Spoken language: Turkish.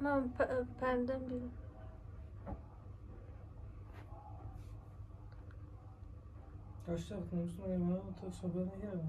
Ben perdem biri. Kaçta baktın? Müslüman ya, bana otur, sobana gel.